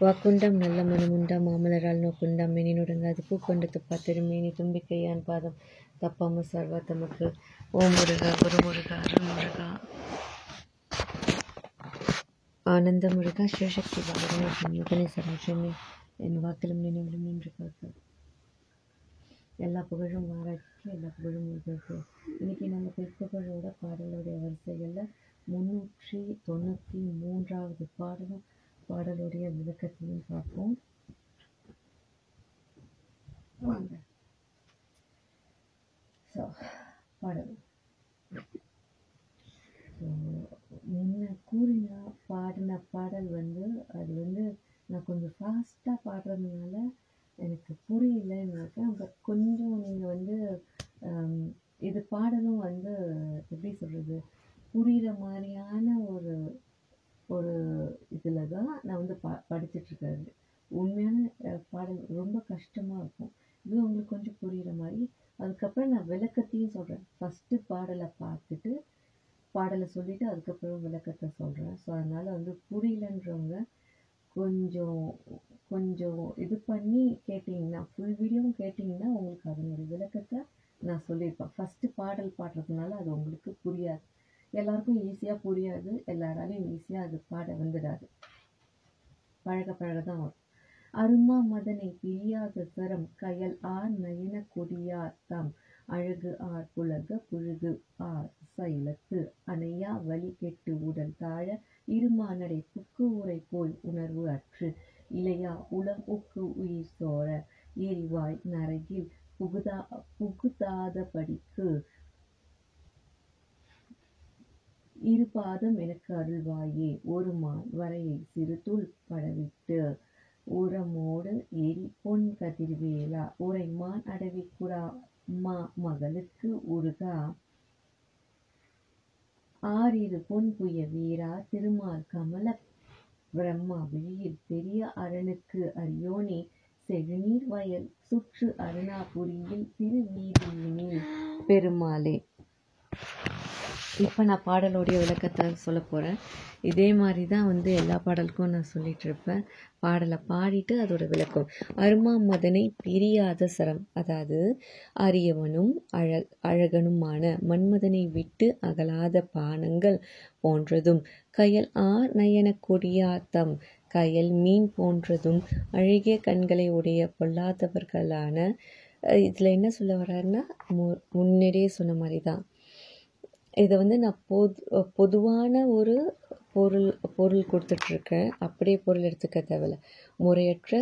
வாக்குண்டம் நல்ல மனமுண்டாம் மாமலரால் நோக்குண்டாம் மேனி நுடங்காது பூக்கொண்டு துப்பாத்திரு மேனி தும்பிக்கையான் பாதம் தப்பாம சர்வா தமக்கு ஓம் முருகா குருமுருகா அருள்முருகா ஆனந்த முருகா சிவசக்தி பாலகனை சரோஷமே என் வாக்கிலும் நினைவிலும் நின்று காக்க எல்லா புகழும் ஆராய்ச்சி எல்லா புகழும் முருகருக்கு. இன்னைக்கு நம்ம திருப்புகழோட பாடலுடைய வரிசைகளில் 393வது பாடலுடைய விளக்கத்தையும் பார்ப்போம். வாங்க பாடல். முன்ன பாடின பாடல் அது நான் கொஞ்சம் ஃபாஸ்ட்டாக பாடுறதுனால எனக்கு புரியலன்னு. பட் கொஞ்சம் நீங்கள் இது பாடலும் எப்படி சொல்கிறது, புரிகிற மாதிரியான ஒரு இதில் தான் நான் படிச்சிட்ருக்காரு. உண்மையான பாடல் ரொம்ப கஷ்டமாக இருக்கும். இது உங்களுக்கு கொஞ்சம் புரிகிற மாதிரி. அதுக்கப்புறம் நான் விளக்கத்தையும் சொல்கிறேன். ஃபஸ்ட்டு பாடலை பார்த்துட்டு பாடலை சொல்லிவிட்டு அதுக்கப்புறம் விளக்கத்தை சொல்கிறேன். ஸோ அதனால் புரியலன்றவங்க கொஞ்சம் இது பண்ணி கேட்டிங்கன்னா, ஃபுல் வீடியோவும் கேட்டிங்கன்னா உங்களுக்கு அதனுடைய விளக்கத்தை நான் சொல்லியிருப்பேன். ஃபஸ்ட்டு பாடல் பாடுறதுனால அது உங்களுக்கு புரியாது, எல்லாருக்கும் ஈஸியாக புரியாது, எல்லாராலையும் ஈஸியாக அது பாட வந்துடாது. பழக தான் வரும். அருமா மதனை பிரியாத சரம் கயல் ஆர் நயன கொடியார் தாம் அழகு ஆர் புலக புழுகு ஆர் சைலத்து அணையா வலி கெட்டு உடல் தாழ இருமானடை புக்கு உரை போய் உணர்வு அற்று இளையா உளம் உக்கு உயிர் சோழ எரிவாய் நரகில் புகுதாதபடிக்கு இருபாதம் எனக்கு அருள்வாயே ஒரு மான் வரையை சிறுதுள் படவிட்டு உரமோடு எரி பொன் கதிர்வேலா உரைமான் அடவி குடா மகளுக்கு உருகா ஆறிரு பொன் புய வீரா திருமால் கமல பிரம்மா விழியில் பெரிய அரணுக்கு அரியோனே செழுநீர் வயல் சுற்று அருணாபுரியில் திருவீதியினில் பெருமாளே. இப்போ நான் பாடலுடைய விளக்கத்தை சொல்ல போகிறேன். இதே மாதிரி தான் எல்லா பாடலுக்கும் நான் சொல்லிகிட்ருப்பேன். பாடலை பாடிட்டு அதோட விளக்கம். அருமா மதனை பிரியாத சரம், அதாவது அரியவனும் அழகனுமான மன்மதனை விட்டு அகலாத பானங்கள் போன்றதும், கயல் ஆர் நயன கொடியாத்தம் கயல் மீன் போன்றதும், அழகிய கண்களை உடைய பொல்லாதவர்களான. இதில் என்ன சொல்ல வர்றாருன்னா, முன்னாடியே சொன்ன மாதிரி தான் இதை நான் பொதுவான ஒரு பொருள் கொடுத்துட்ருக்கேன். அப்படியே பொருள் எடுத்துக்க தேவையில்ல. முறையற்ற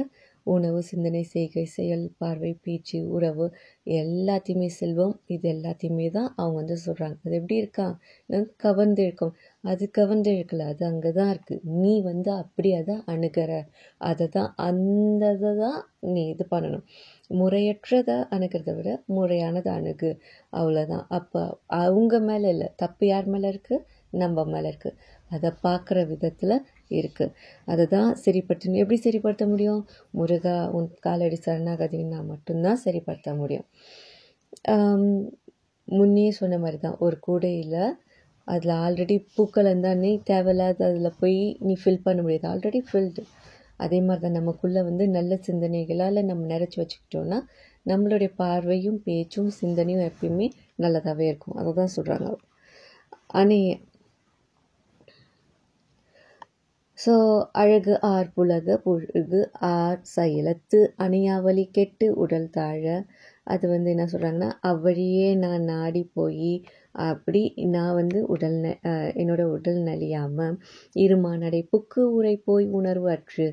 உணவு, சிந்தனை, செய்கை, செயல், பார்வை, பேச்சு, உறவு எல்லாத்தையுமே, செல்வம், இது எல்லாத்தையுமே தான் அவங்க சொல்கிறாங்க. அது எப்படி இருக்கா, கவர்ந்து இழுக்கும். அது கவர்ந்து இழுக்கல, அது அங்கே தான் இருக்குது. நீ அப்படி அதை அணுகிற, அந்த இதை தான் நீ இது பண்ணணும். முறையற்றதை அணுகிறத விட முறையானதை அணுகு, அவ்வளோதான். அப்போ அவங்க மேலே இல்லை, தப்பு யார் மேலே இருக்குது, நம்ம மேலே இருக்குது. அதை பார்க்குற விதத்தில் இருக்குது. அதை தான் சரிப்படுத்தணும். எப்படி சரிப்படுத்த முடியும்? முருகா உன் காலடி சரணாகதினா மட்டும்தான் சரிப்படுத்த முடியும். முன்னே சொன்ன மாதிரி தான், ஒரு கூடையில் அதில் ஆல்ரெடி பூக்கள் இருந்தால் நீ தேவையில்லாத அதில் போய் நீ ஃபில் பண்ண முடியாது, ஆல்ரெடி ஃபில்டு. அதே மாதிரி தான் நமக்குள்ளே நல்ல சிந்தனைகளால் நம்ம நிறச்சி வச்சுக்கிட்டோன்னா நம்மளுடைய பார்வையும் பேச்சும் சிந்தனையும் எப்பயுமே நல்லதாகவே இருக்கும். அதை தான் சொல்கிறாங்க. ஸோ அழகு ஆர் புலக புழுகு ஆர் செயலத்து அணையாவலி கெட்டு உடல் தாழ, அது என்ன சொல்கிறாங்கன்னா, அவ்வழியே நான் நாடி போய் அப்படி நான் என்னோட உடல் நலியாமல் இருமானடை புக்கு உரை போய் உணர்வு அற்று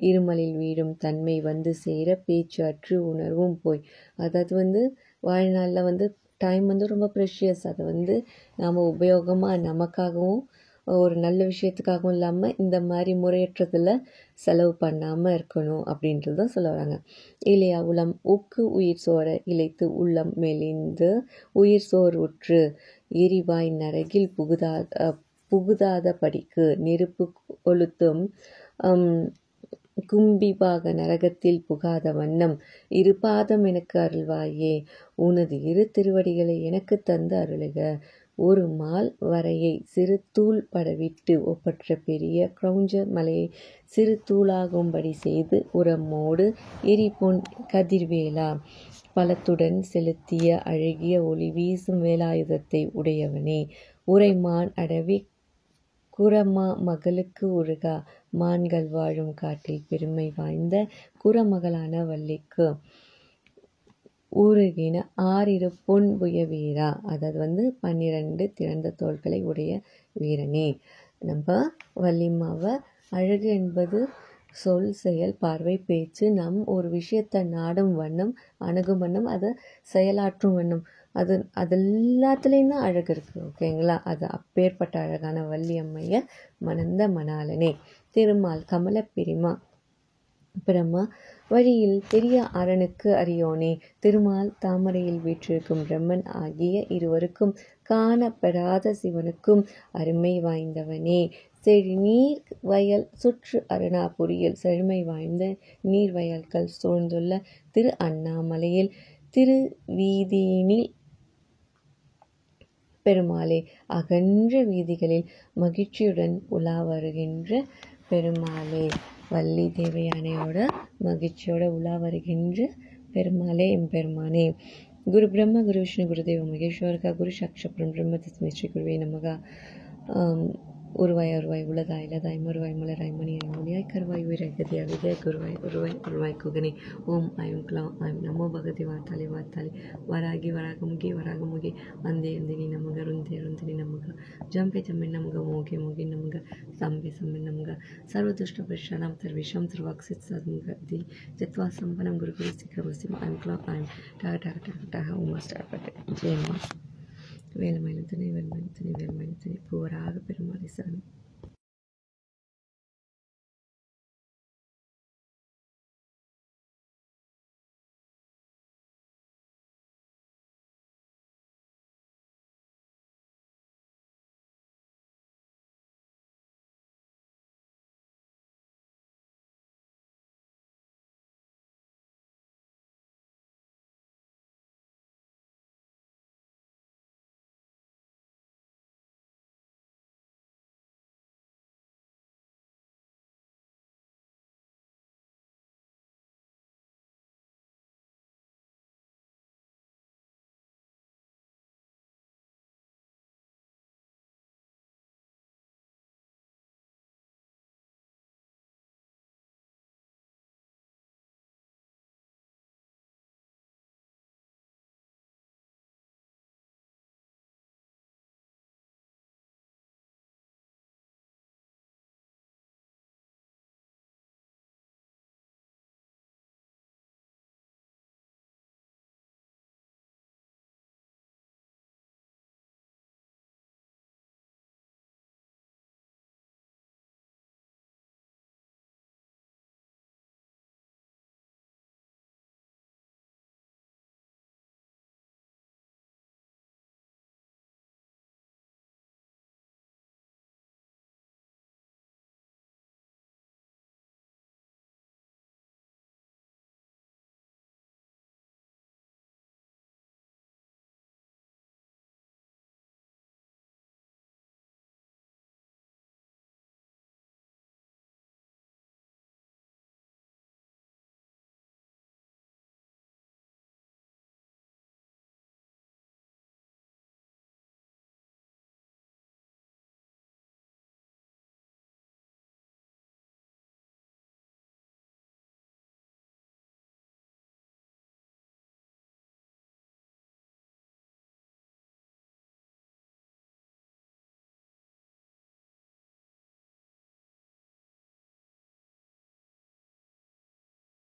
இருமலில் வீழும் தன்மை சேர பேச்சு அற்று உணர்வும் போய். அதாவது வாழ்நாளில் டைம் ரொம்ப ப்ரெஷியஸ். அதை நாம் உபயோகமாக நமக்காகவும் ஒரு நல்ல விஷயத்துக்காகவும் இல்லாமல் இந்த மாதிரி முறையற்றதில் செலவு பண்ணாமல் இருக்கணும் அப்படின்றது தான் சொல்ல வராங்க. இல்லையா உளம் உக்கு உயிர் சோர இழைத்து உள்ளம் மெலிந்து உயிர் சோர் உற்று எரிவாய் நரகில் புகுதாத படிக்கு நெருப்பு கொளுத்தும் கும்பிபாக நரகத்தில் புகாத வண்ணம் இருபாதம் எனக்கு அருள்வாயே உனது இரு திருவடிகளை எனக்கு தந்து அருளுக ஒரு மால் வரையை சிறு தூள் படவிட்டு ஒப்பற்ற பெரிய கிரௌஞ்ச மலையை சிறு தூளாகும்படி செய்து உரமோடு எரிபொன் கதிர்வேலா பலத்துடன் செலுத்திய அழகிய ஒளி வீசும் வேலாயுதத்தை உடையவனே, உரைமான் அடவி குரமா மகளுக்கு உருகா மான்கள் வாழும் காட்டில் பெருமை வாய்ந்த குரமகளான வள்ளிக்கு ஊருகின ஆறிரு பொன் புய வீரா, அதாவது 12 திறந்த தோள்களை உடைய வீரனே. நம்ம வள்ளிமாவை அழகு என்பது சொல், செயல், பார்வை, பேச்சு, நம் ஒரு விஷயத்தை நாடும் வண்ணம், அணுகும் வண்ணம், அதை செயலாற்றும் வண்ணம், அது எல்லாத்துலேயும் தான் அழகு இருக்குது. ஓகேங்களா? அது அப்பேற்பட்ட அழகான வள்ளி அம்மைய மணந்த மணாளனே. திருமால் கமல பிரமா வழியில் பெரிய அரணுக்கு அறியோனே, திருமால் தாமரையில் வீற்றிருக்கும் பிரம்மன் ஆகிய இருவருக்கும் காணப்பெறாத சிவனுக்கும் அருமை வாய்ந்தவனே, செழிநீர் வயல் சுற்று அருணாபுரியில் செழுமை வாய்ந்த நீர்வயல்கள் சூழ்ந்துள்ள திரு அண்ணாமலையில் திருவீதியினில் பெருமாளே, அகன்ற வீதிகளில் மகிழ்ச்சியுடன் உலா வருகின்ற பெருமாளே. வள்ளி தேவயானையோட மகிழ்ச்சியோட உலா வருகின்ற பெருமாளே, எம்பெருமானே. குரு பிரம்ம குரு விஷ்ணு குருதேவ மகேஸ்வரகா குரு சாட்சாத் பிரம்ம தஸ்மை ஸ்ரீ குருவே நமகா. உருவாய் அருவாய் உலதாய் இலதாய் மறுவாய் மலராய் மணியாய் மொழியாய் கருவாய் உயிராய் கதியாய் விஜய் குருவாய் உருவாய் குகனே. ஓம் ஐம் க்ளௌம் ஐம் நமோ பகதி வார்த்தாளி வராகி வராகமுகி வந்தே அந்தினி நமக ருந்தினி நமக ஜம்பே ஜம்பே நமக மோகி நமக சம்பே நமக சர்வதுஷ்ட பிரஷானாம் சர்வேஷாம் சர்வாக்சித் சங்கதி ஜத்வா சம்பனம் குரு சீக்கிரம் ஐம் க்ளௌம் ஐம் டக உமா ஸ்டார்ட் ஜெயமா. வேலுமயிலும் துணை பூவராக பெருமாளை சரணம்.